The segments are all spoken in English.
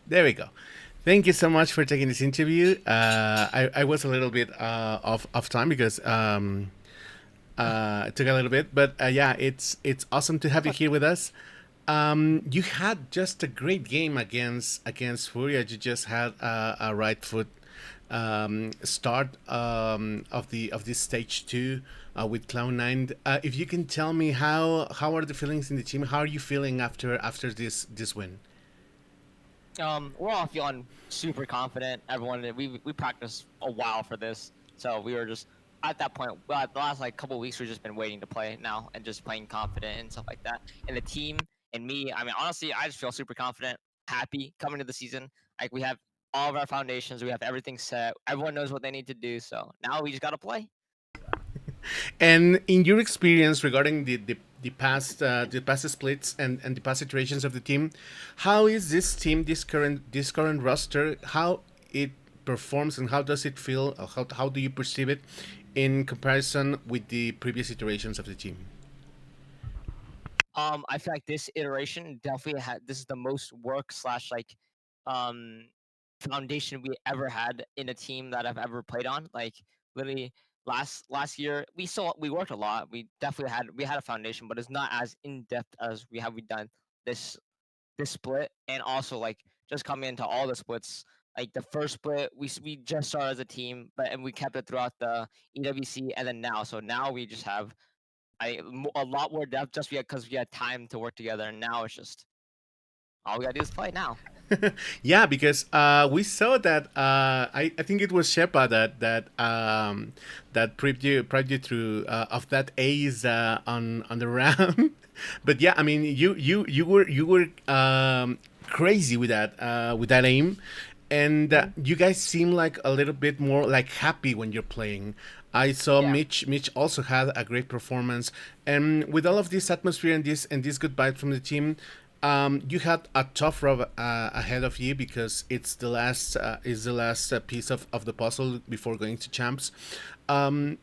There we go. Thank you so much for taking this interview. I was a little bit off time because it took a little bit, but yeah, it's awesome to have you here with us. You had just a great game against Furia. You just had a right foot start of this stage two with Cloud9. If you can tell me how are the feelings in the team? How are you feeling after this win? We're all feeling super confident. Everyone, we practiced a while for this, so we were just at that point. Well, the last like couple of weeks, we've just been waiting to play now and just playing confident and stuff like that. And the team and me, I mean, honestly, I just feel super confident, happy coming to the season. Like we have all of our foundations, we have everything set. Everyone knows what they need to do. So now we just gotta play. And in your experience regarding the past splits and the past iterations of the team, how is this team, this current roster, how it performs and how does it feel? Or how do you perceive it in comparison with the previous iterations of the team? I feel like this iteration definitely had this is the most work slash like um foundation we ever had in a team that I've ever played on. Like literally last year we worked a lot. We had a foundation, but it's not as in depth as we done this this split. And also like just coming into all the splits. Like the first split, we just started as a team, but and we kept it throughout the EWC, and then now. So now we just have a lot more depth just because we had time to work together, and now it's just all we gotta do is play now. Yeah, because we saw that I think it was Shepa that prepped you through of that ace on the round. But yeah, I mean you were crazy with that aim, and Mhm. you guys seem like a little bit more like happy when you're playing. I saw Yeah, Mitch also had a great performance, and with all of this atmosphere and this good vibe from the team, you had a tough road ahead of you because it's the last piece of the puzzle before going to champs. What's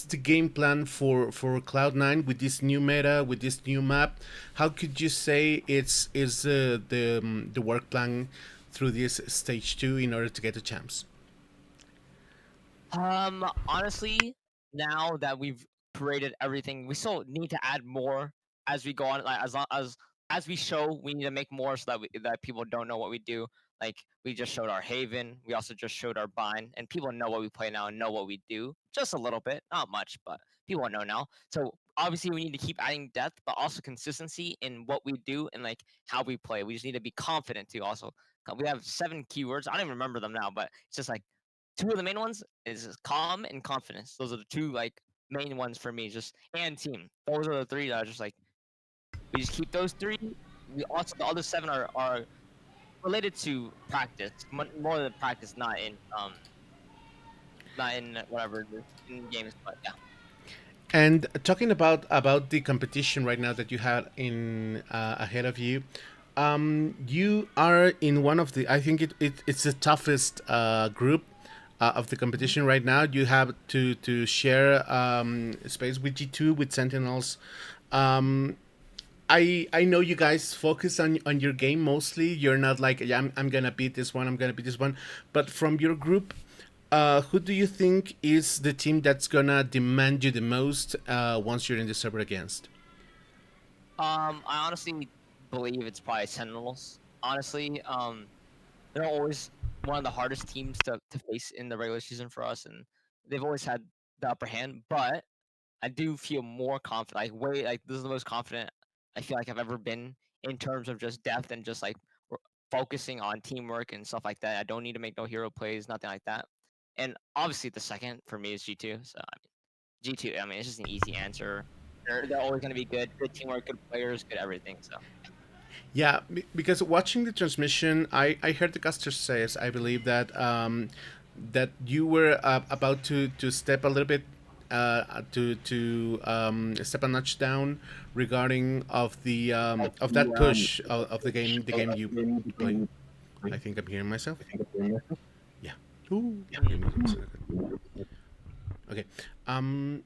the game plan for Cloud9 with this new meta, with this new map? How could you say it's is the work plan through this stage two in order to get to champs? honestly, now that we've created everything, we still need to add more as we go on. Like as we show, we need to make more so that that people don't know what we do. Like we just showed our Haven, we also just showed our Bind, and people know what we play now and know what we do. Just a little bit, not much, but people know now. So obviously, we need to keep adding depth, but also consistency in what we do and like how we play. We just need to be confident too. Also, we have 7 keywords. I don't even remember them now, but it's just like two of the main ones is calm and confidence. Those are the two like main ones for me. Just and team. Those are the three that are just like we just keep those three. We also the other seven are related to practice, more than practice, not in whatever in games, but yeah. And talking about the competition right now that you had in ahead of you, you are in one of the. I think it's the toughest group of the Mhm. competition right now. You have to share space with G2 with Sentinels. Um, I know you guys focus on your game mostly. You're not like, yeah, I'm gonna beat this one. I'm gonna beat this one. But from your group, who do you think is the team that's gonna demand you the most once you're in the server against? I honestly believe it's probably Sentinels. Honestly, they're always one of the hardest teams to face in the regular season for us, and they've always had the upper hand. But I do feel more confident. Like way, like this is the most confident I feel like I've ever been in terms of just depth and just like focusing on teamwork and stuff like that. I don't need to make no hero plays, nothing like that. And obviously, the second for me is G2. So I mean, G2. I mean, it's just an easy answer. They're always going to be good, good teamwork, good players, good everything. So Yeah, because watching the transmission, I heard the caster says, I believe that that you were about to step a little bit to step a notch down regarding of that push of the game you play. I think I'm hearing myself. Yeah. Ooh, give mm, me a second. Okay. Um,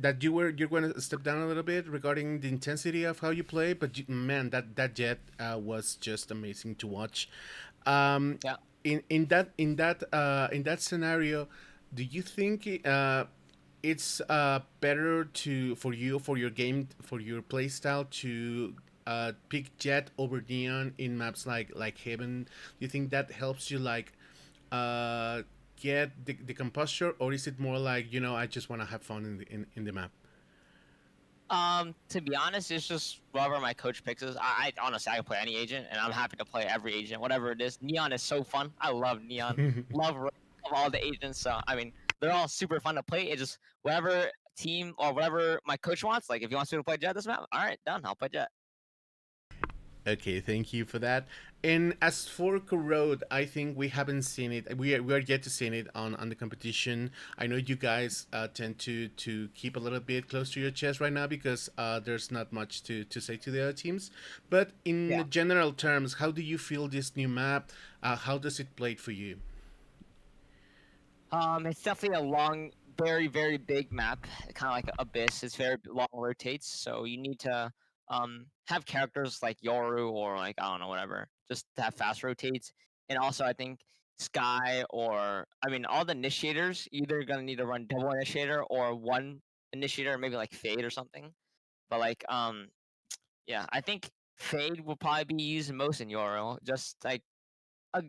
that you're going to step down a little bit regarding the intensity of how you play, but man, that jet was just amazing to watch. Um, Yeah. in that scenario, do you think it's better to for you for your game for your play style to pick jet over neon in maps like heaven? Do you think that helps you like uh, get the composure, or is it more like I just want to have fun in the map? To be honest, it's just whatever my coach picks is. I honestly I can play any agent, and I'm happy to play every agent, whatever it is. Neon is so fun. I love Neon. Love all the agents. So I mean, they're all super fun to play. It's just whatever team or whatever my coach wants. Like if he wants me to play Jet this map, all right, done. I'll play Jet. Okay, thank you for that. And as for Corrode, I think we haven't seen it. We are yet to see it on the competition. I know you guys tend to keep a little bit close to your chest right now because there's not much to say to the other teams. But Yeah. in general terms, how do you feel this new map? How does it play for you? It's definitely a long, very, very big map, kind of like Abyss. It's very long rotates, so you need to have characters like Yoru or like I don't know whatever, just to have fast rotates. And also, I think Sky or I mean all the initiators either gonna need to run double initiator or one initiator, maybe like Fade or something. But like yeah, I think Fade will probably be used most in Yoru, just like a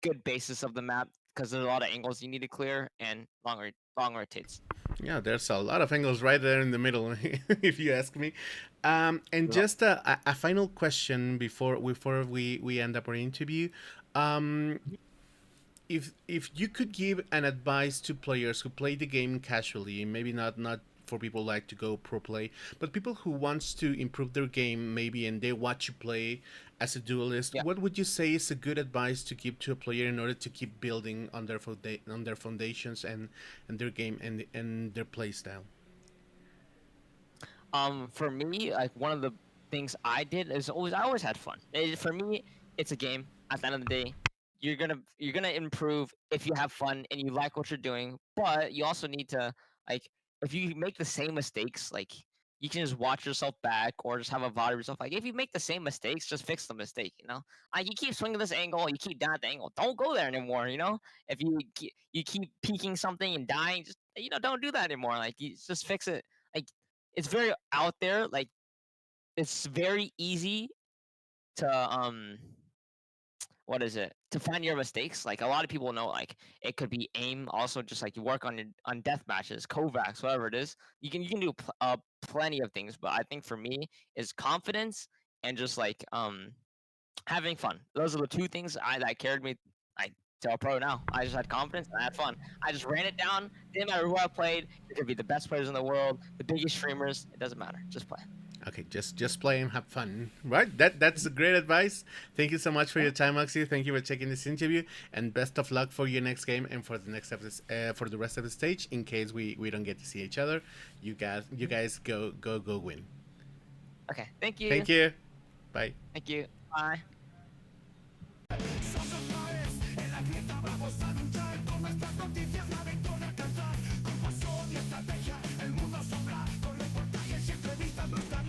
good basis of the map because there's a lot of angles you need to clear and long rotates. Yeah, there's a lot of angles right there in the middle, if you ask me. And Ro- just a final question before we end up our interview. Um, if you could give an advice to players who play the game casually, maybe not for people like to go pro play, but people who wants to improve their game maybe and they watch you play as a duelist, Yeah. what would you say is a good advice to give to a player in order to keep building on on their foundations and their game and their play style? For me, like one of the things I did is always I always had fun. For me, it's a game. At the end of the day, you're gonna improve if you have fun and you like what you're doing. But you also need to like if you make the same mistakes, like you can just watch yourself back or just have a VOD of yourself. Like if you make the same mistakes, just fix the mistake. You know, like you keep swinging this angle, you keep down at the angle. Don't go there anymore. You know, if you keep peeking something and dying, just don't do that anymore. Like you just fix it. Like it's very out there. Like it's very easy to what is it to find your mistakes. Like a lot of people know like it could be aim. Also, just like you work on your on death matches, Kovacs, whatever it is. You can do plenty of things. But I think for me is confidence and just like having fun. Those are the two things that carried me. I to a pro now. I just had confidence and I had fun. I just ran it down. Didn't matter who I played. It could be the best players in the world, the biggest streamers. It doesn't matter. Just play. Okay, just play and have fun. Right? That's great advice. Thank you so much for Yeah. your time, Oxy. Thank you for taking this interview, and best of luck for your next game and for the next episode, for the rest of the stage. In case we don't get to see each other, you guys go win. Okay. Thank you. Thank you. Bye. Thank you. Bye. Somos mares, en la grieta vamos a luchar con nuestras noticias.